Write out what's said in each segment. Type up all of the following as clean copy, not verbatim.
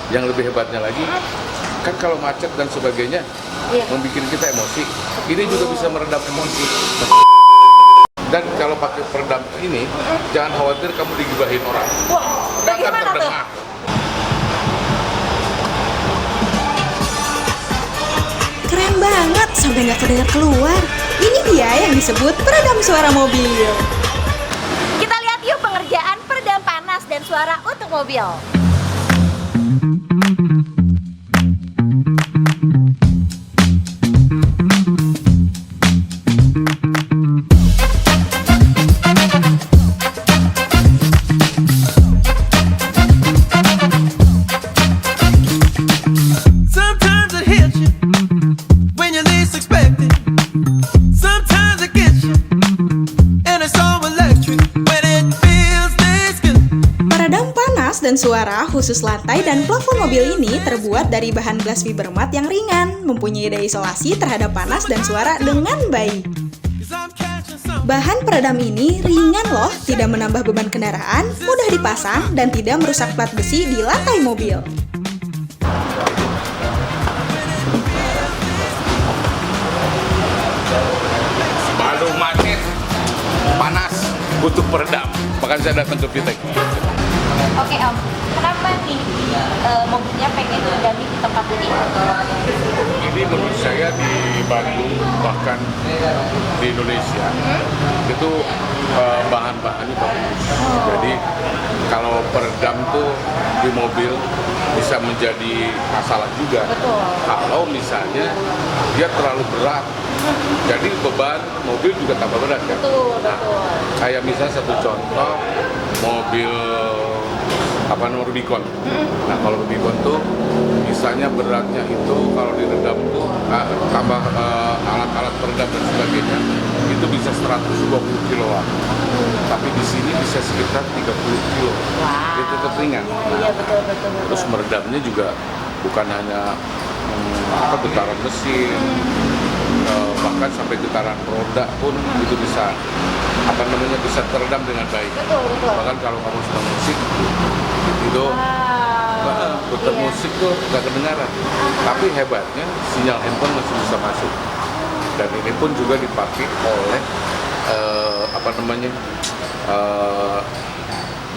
yang lebih hebatnya lagi, kan kalau macet dan sebagainya, membuat kita emosi. Ini juga bisa meredam emosi. Dan kalau pakai peredam ini, jangan khawatir kamu digibahin orang. Wah, Nggak akan bagaimana tuh? terdengar. Keren banget, sampai nggak kedengar keluar. Ini dia yang disebut peredam suara mobil. Kita lihat yuk pengerjaan peredam panas dan suara untuk mobil. Sometimes it hits you when you least expect it. Sometimes it gets you, and it's so electric when it feels this good. Peredam panas dan suara khusus lantai dan plafon mobil ini terbuat dari bahan glass fiber mat yang ringan, mempunyai daya isolasi terhadap panas dan suara dengan baik. 'Cause I'm catching some. Bahan peredam ini ringan loh, tidak menambah beban kendaraan, mudah dipasang, dan tidak merusak plat besi di lantai mobil. Aduh, macet, panas, butuh peredam. Makanya saya datang ke Vitek. Oke Om, kenapa nih mobilnya pengen diganti di tempat ini? Ini menurut saya di Bandung, bahkan di Indonesia, itu bahan-bahannya bagus. Jadi kalau peredam tuh di mobil bisa menjadi masalah juga. Betul. Kalau misalnya dia terlalu berat, jadi beban mobil juga tambah berat kan. Betul, betul. Kayak misalnya satu contoh, mobil Rubicon. Nah kalau Rubicon tuh misalnya beratnya itu kalau diredam tuh tambah alat-alat peredam dan sebagainya itu bisa 120 kiloan. Tapi di sini bisa sekitar 30 kilo. Wow. Itu tetap ringan. Iya betul, betul, betul. Terus meredamnya juga bukan hanya getaran mesin, bahkan sampai getaran roda pun itu bisa bisa teredam dengan baik. Betul, betul. Bahkan kalau kamu suka musik itu putar iya. musik tuh nggak kedengaran. Tapi hebatnya sinyal handphone masih bisa masuk. Dan ini pun juga dipakai oleh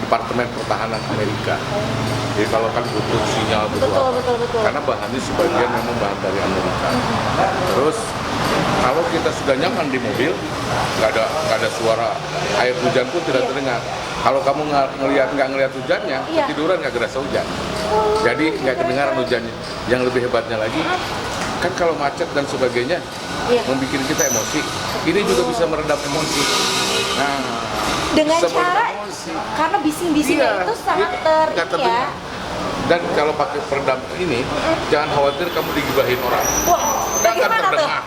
Departemen Pertahanan Amerika. Jadi kalau kan butuh sinyal butuh Betul, apa? betul, betul. Karena bahannya sebagian memang bahan dari Amerika. Terus kalau kita sudah nyaman di mobil, nggak ada suara air hujan pun tidak terdengar. Kalau kamu nggak ngelihat hujannya, Iya. ketiduran nggak kerasa hujan. Jadi nggak kedengaran hujannya. Yang lebih hebatnya lagi, kan kalau macet dan sebagainya, membuat kita emosi. Ini juga bisa meredam emosi. Nah, Dengan bisa meredam cara, emosi. karena bising-bisingnya Iya, itu sangat nggak ya. terdengar. Dan kalau pakai peredam ini, jangan khawatir kamu digibahin orang. Wah, Nggak akan bagaimana tuh? terdengar.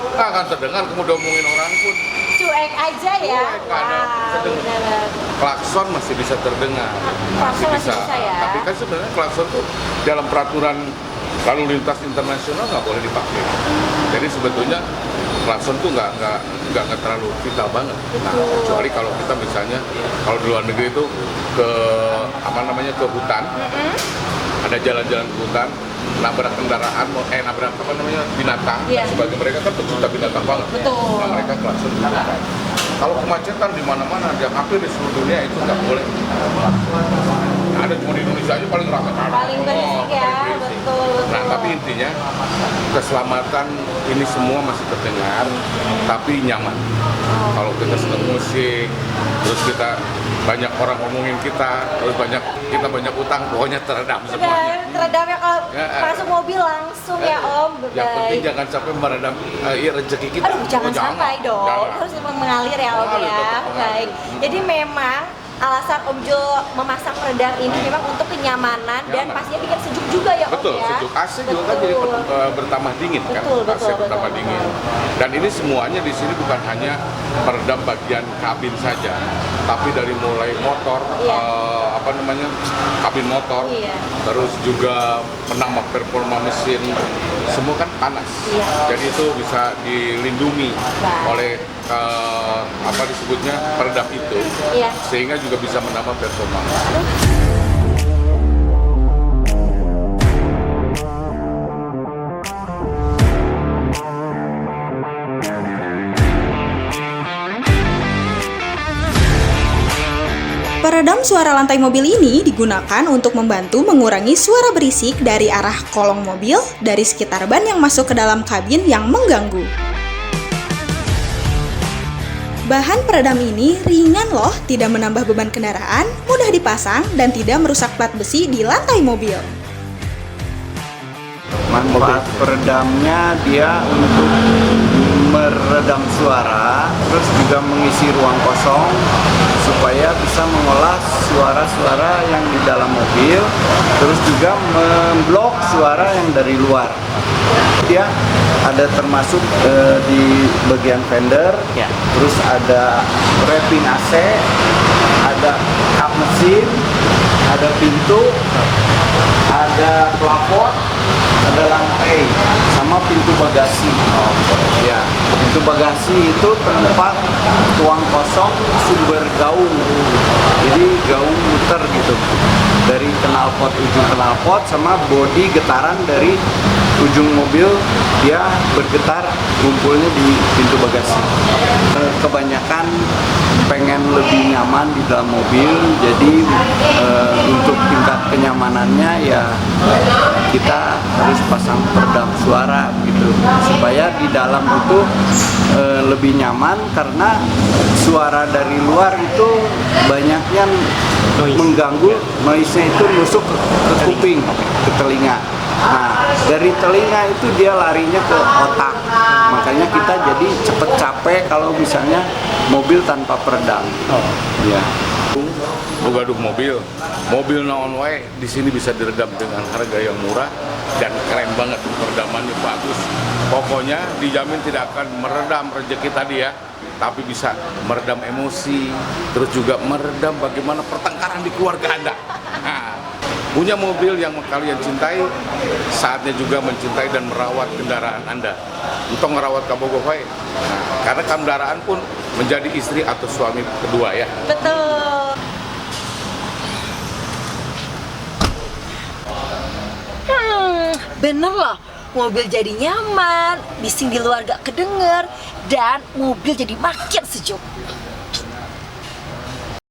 Nggak akan terdengar kamu diomongin orang pun. Cuek aja ya. Cuek, nggak ada. Wah, Terdengar. benar. Klakson masih bisa terdengar. Klakson masih bisa ya. Tapi kan sebenarnya klakson tuh dalam peraturan lalu lintas internasional nggak boleh dipakai. Jadi sebetulnya klakson tuh nggak terlalu vital banget. Nah, kecuali kalau kita misalnya kalau di luar negeri itu ke ke hutan, ada jalan-jalan ke hutan, nabrak kendaraan, nabrak binatang. Iya. Sebagai mereka kan pecinta binatang banget. Betul. Nah, mereka klakson juga kan. Kalau kemacetan di mana-mana, hampir di seluruh dunia itu nggak boleh. Ada cuma di Indonesia aja paling rame. Paling berisik ya, betul. Nah, tapi intinya keselamatan ini semua masih terdengar, tapi nyaman. Kalau kita sedang musik, terus kita banyak orang ngomongin kita, terus kita banyak utang, pokoknya teredam semuanya. Teredam ya kalau Ya, masuk mobil langsung ya Om. Yang penting Baik. jangan sampai meredam rezeki kita. Aduh, jangan Oh, sampai dong. Jangan. Harus mengalir ya Om Mengalir, ya. tetap mengalir. Baik. Jadi memang alasan Om Jo memasang peredam ini memang untuk kenyamanan dan Nyaman. pastinya bikin sejuk juga ya Om Betul, ya. sejuk. AC juga kan jadi bertambah dingin kan. Betul, AC betul, bertambah betul, dingin. betul. Dan ini semuanya di sini bukan hanya meredam bagian kabin saja, tapi dari mulai motor, Iya. kabin motor, Iya. terus juga menambah performa mesin, semua kan panas. Iya. Jadi itu bisa dilindungi Baik. oleh disebutnya peredam itu, Iya. sehingga juga bisa menambah performa. Peredam suara lantai mobil ini digunakan untuk membantu mengurangi suara berisik dari arah kolong mobil dari sekitar ban yang masuk ke dalam kabin yang mengganggu. Bahan peredam ini ringan loh, tidak menambah beban kendaraan, mudah dipasang, dan tidak merusak plat besi di lantai mobil. Manfaat peredamnya dia untuk meredam suara, terus juga mengisi ruang kosong supaya bisa mengolah suara-suara yang di dalam mobil, terus juga memblok suara yang dari luar. Dia ada termasuk di bagian fender, terus ada wrapping AC, ada kap mesin, ada pintu, ada plafon, ada lantai, sama pintu bagasi. Ya, pintu bagasi itu tempat ruang kosong sumber gaung. Jadi gaung muter gitu. Dari knalpot, ujung knalpot sama bodi getaran dari ujung mobil, dia bergetar ngumpulnya di pintu bagasi. Kebanyakan pengen lebih nyaman di dalam mobil, jadi untuk tingkat kenyamanannya ya kita harus pasang peredam suara gitu, supaya di dalam itu lebih nyaman, karena suara dari luar itu banyaknya mengganggu, noise-nya itu nusuk ke kuping, ke telinga. Nah, dari telinga itu dia larinya ke otak. Makanya kita jadi cepet capek kalau misalnya mobil tanpa peredam. Ya. Gaduh mobil on way di sini bisa diredam dengan harga yang murah dan keren banget, peredamannya bagus. Pokoknya dijamin tidak akan meredam rezeki tadi ya, tapi bisa meredam emosi, terus juga meredam bagaimana pertengkaran di keluarga Anda. Nah, punya mobil yang kalian cintai, saatnya juga mencintai dan merawat kendaraan Anda. Untuk merawat kabogofai, karena kendaraan pun menjadi istri atau suami kedua ya. Betul. Bener loh, mobil jadi nyaman, bising di luar gak kedenger, dan mobil jadi makin sejuk.